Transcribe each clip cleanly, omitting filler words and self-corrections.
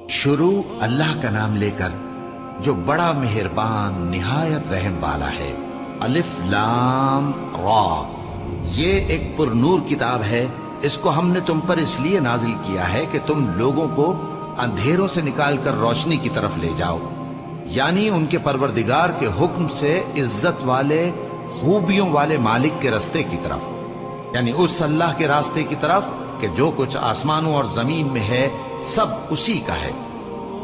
شروع اللہ کا نام لے کر جو بڑا مہربان نہایت رحم والا ہے۔ الف لام را، یہ ایک پر نور کتاب ہے، اس کو ہم نے تم پر اس لیے نازل کیا ہے کہ تم لوگوں کو اندھیروں سے نکال کر روشنی کی طرف لے جاؤ، یعنی ان کے پروردگار کے حکم سے عزت والے خوبیوں والے مالک کے راستے کی طرف، یعنی اس اللہ کے راستے کی طرف کہ جو کچھ آسمانوں اور زمین میں ہے سب اسی کا ہے،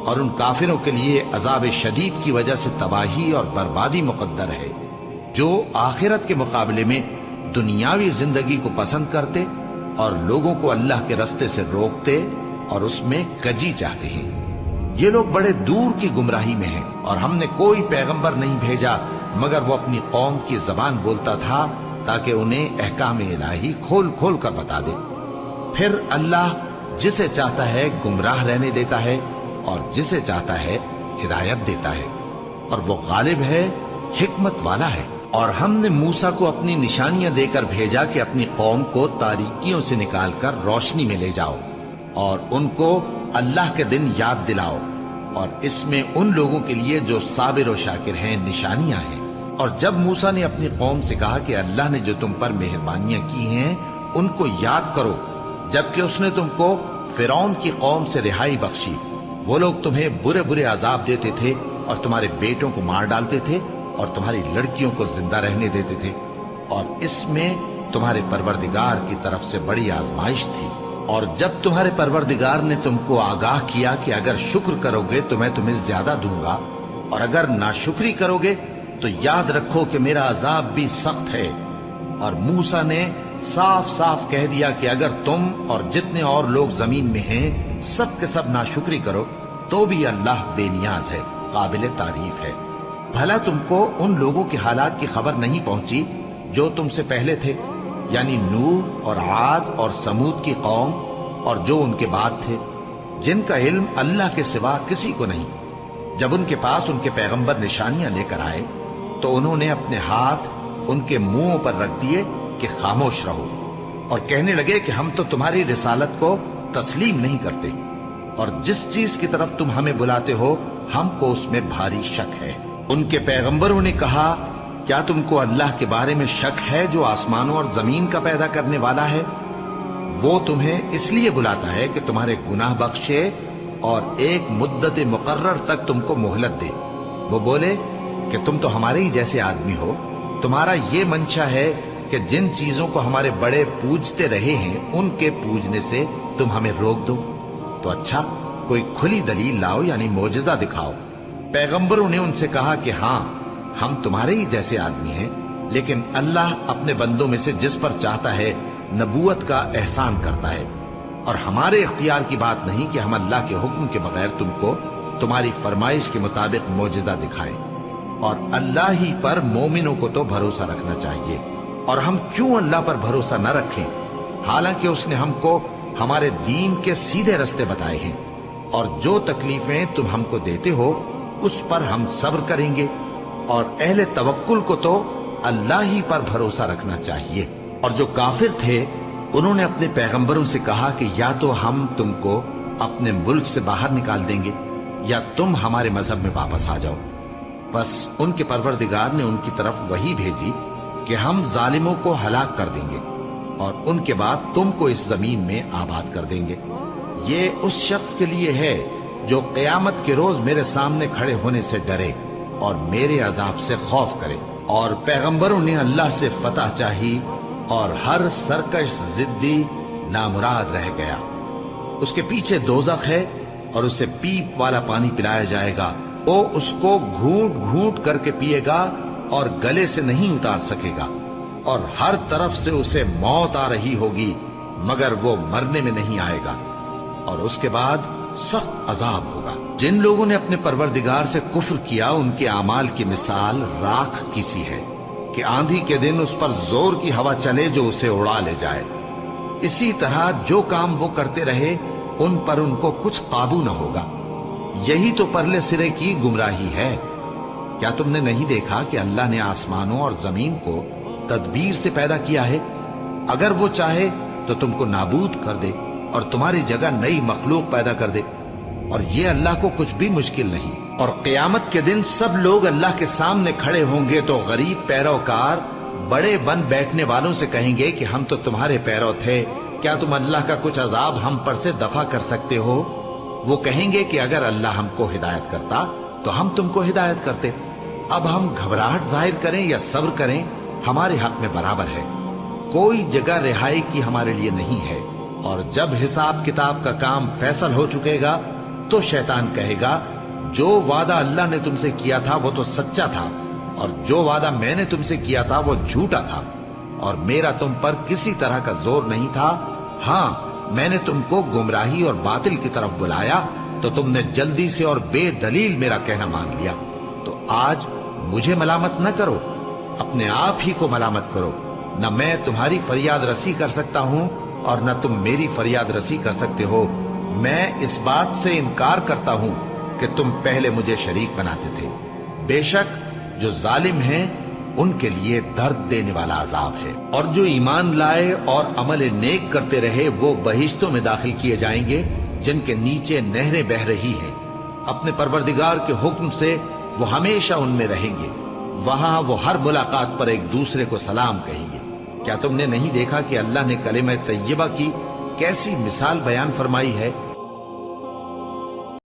اور ان کافروں کے لیے عذاب شدید کی وجہ سے تباہی اور بربادی مقدر ہے، جو آخرت کے مقابلے میں دنیاوی زندگی کو پسند کرتے اور لوگوں کو اللہ کے راستے سے روکتے اور اس میں کجی چاہتے ہیں۔ یہ لوگ بڑے دور کی گمراہی میں ہیں، اور ہم نے کوئی پیغمبر نہیں بھیجا مگر وہ اپنی قوم کی زبان بولتا تھا تاکہ انہیں احکام الہی کھول کھول کر بتا دے۔ پھر اللہ جسے چاہتا ہے گمراہ رہنے دیتا ہے اور جسے چاہتا ہے ہدایت دیتا ہے، اور وہ غالب ہے، حکمت والا ہے۔ اور ہم نے موسیٰ کو اپنی نشانیاں دے کر بھیجا کہ اپنی قوم کو تاریکیوں سے نکال کر روشنی میں لے جاؤ اور ان کو اللہ کے دن یاد دلاؤ، اور اس میں ان لوگوں کے لیے جو صابر و شاکر ہیں نشانیاں ہیں۔ اور جب موسیٰ نے اپنی قوم سے کہا کہ اللہ نے جو تم پر مہربانیاں کی ہیں ان کو یاد کرو، جبکہ اس نے تم کو فرعون کی قوم سے رہائی بخشی، وہ لوگ تمہیں برے برے عذاب دیتے تھے اور تمہارے بیٹوں کو مار ڈالتے تھے اور تمہاری لڑکیوں کو زندہ رہنے دیتے تھے، اور اس میں تمہارے پروردگار کی طرف سے بڑی آزمائش تھی۔ اور جب تمہارے پروردگار نے تم کو آگاہ کیا کہ اگر شکر کرو گے تو میں تمہیں زیادہ دوں گا، اور اگر ناشکری کرو گے تو یاد رکھو کہ میرا عذاب بھی سخت ہے۔ اور موسیٰ نے صاف صاف کہہ دیا کہ اگر تم اور جتنے اور لوگ زمین میں ہیں سب کے سب ناشکری کرو تو بھی اللہ بے نیاز ہے، قابل تعریف ہے۔ بھلا تم کو ان لوگوں کے حالات کی خبر نہیں پہنچی جو تم سے پہلے تھے، یعنی نوح اور عاد اور سمود کی قوم اور جو ان کے بعد تھے، جن کا علم اللہ کے سوا کسی کو نہیں۔ جب ان کے پاس ان کے پیغمبر نشانیاں لے کر آئے تو انہوں نے اپنے ہاتھ ان کے منہوں پر رکھ دیے کہ خاموش رہو، اور کہنے لگے کہ ہم تو تمہاری رسالت کو تسلیم نہیں کرتے، اور جس چیز کی طرف تم ہمیں بلاتے ہو ہم کو اس میں بھاری شک ہے۔ ان کے پیغمبروں نے کہا، کیا تم کو اللہ کے بارے میں شک ہے جو آسمانوں اور زمین کا پیدا کرنے والا ہے؟ وہ تمہیں اس لیے بلاتا ہے کہ تمہارے گناہ بخشے اور ایک مدت مقرر تک تم کو مہلت دے۔ وہ بولے کہ تم تو ہمارے ہی جیسے آدمی ہو، تمہارا یہ منشا ہے کہ جن چیزوں کو ہمارے بڑے پوجتے رہے ہیں ان کے پوجنے سے تم ہمیں روک دو، تو اچھا کوئی کھلی دلیل لاؤ، یعنی معجزہ دکھاؤ۔ پیغمبروں نے ان سے کہا کہ ہاں ہم تمہارے ہی جیسے آدمی ہیں، لیکن اللہ اپنے بندوں میں سے جس پر چاہتا ہے نبوت کا احسان کرتا ہے، اور ہمارے اختیار کی بات نہیں کہ ہم اللہ کے حکم کے بغیر تم کو تمہاری فرمائش کے مطابق معجزہ دکھائیں، اور اللہ ہی پر مومنوں کو تو بھروسہ رکھنا چاہیے۔ اور ہم کیوں اللہ پر بھروسہ نہ رکھیں حالانکہ اس نے ہم کو ہمارے دین کے سیدھے رستے بتائے ہیں، اور جو تکلیفیں تم ہم کو دیتے ہو اس پر ہم صبر کریں گے، اور اہل توکل کو تو اللہ ہی پر بھروسہ رکھنا چاہیے۔ اور جو کافر تھے انہوں نے اپنے پیغمبروں سے کہا کہ یا تو ہم تم کو اپنے ملک سے باہر نکال دیں گے یا تم ہمارے مذہب میں واپس آ جاؤ۔ بس ان کے پروردگار نے ان کی طرف وحی بھیجی کہ ہم ظالموں کو ہلاک کر دیں گے اور ان کے بعد تم کو اس زمین میں آباد کر دیں گے۔ یہ اس شخص کے لیے ہے جو قیامت کے روز میرے سامنے کھڑے ہونے سے ڈرے اور میرے عذاب سے خوف کرے۔ اور پیغمبروں نے اللہ سے فتح چاہی اور ہر سرکش ضدی نامراد رہ گیا۔ اس کے پیچھے دوزخ ہے اور اسے پیپ والا پانی پلایا جائے گا، وہ اس کو گھونٹ گھونٹ کر کے پیے گا اور گلے سے نہیں اتار سکے گا، اور ہر طرف سے اسے موت آ رہی ہوگی مگر وہ مرنے میں نہیں آئے گا، اور اس کے بعد سخت عذاب ہوگا۔ جن لوگوں نے اپنے پروردگار سے کفر کیا ان کے اعمال کی مثال راکھ کی سی ہے کہ آندھی کے دن اس پر زور کی ہوا چلے جو اسے اڑا لے جائے۔ اسی طرح جو کام وہ کرتے رہے ان پر ان کو کچھ قابو نہ ہوگا۔ یہی تو پرلے سرے کی گمراہی ہے۔ کیا تم نے نہیں دیکھا کہ اللہ نے آسمانوں اور زمین کو تدبیر سے پیدا کیا ہے؟ اگر وہ چاہے تو تم کو نابود کر دے اور تمہاری جگہ نئی مخلوق پیدا کر دے۔ اور یہ اللہ کو کچھ بھی مشکل نہیں. اور قیامت کے دن سب لوگ اللہ کے سامنے کھڑے ہوں گے تو غریب پیروکار بڑے بن بیٹھنے والوں سے کہیں گے کہ ہم تو تمہارے پیرو تھے، کیا تم اللہ کا کچھ عذاب ہم پر سے دفع کر سکتے ہو؟ وہ کہیں گے کہ اگر اللہ ہم کو ہدایت کرتا تو ہم تم کو ہدایت کرتے. اب ہم گھبراہٹ ظاہر کریں یا صبر کریں ہمارے حق میں برابر ہے، کوئی جگہ رہائی کی ہمارے لیے نہیں ہے. اور جب حساب کتاب کا کام فیصل ہو چکے گا تو شیطان کہے گا جو وعدہ اللہ نے تم سے کیا تھا وہ تو سچا تھا، اور جو وعدہ میں نے تم سے کیا تھا وہ جھوٹا تھا، اور میرا تم پر کسی طرح کا زور نہیں تھا. ہاں، میں نے تم کو گمراہی اور باطل کی طرف بلایا تو تم نے جلدی سے اور بے دلیل میرا کہنا مان لیا. تو آج مجھے ملامت نہ کرو، اپنے آپ ہی کو ملامت کرو. نہ میں تمہاری فریاد رسی کر سکتا ہوں اور نہ تم میری فریاد رسی کر سکتے ہو. میں اس بات سے انکار کرتا ہوں کہ تم پہلے مجھے شریک بناتے تھے. بے شک جو ظالم ہیں ان کے لیے درد دینے والا عذاب ہے. اور جو ایمان لائے اور عمل نیک کرتے رہے وہ بہشتوں میں داخل کیے جائیں گے جن کے نیچے نہریں بہہ رہی ہیں. اپنے پروردگار کے حکم سے وہ ہمیشہ ان میں رہیں گے. وہاں وہ ہر ملاقات پر ایک دوسرے کو سلام کہیں گے. کیا تم نے نہیں دیکھا کہ اللہ نے کلمہ طیبہ کی کیسی مثال بیان فرمائی ہے؟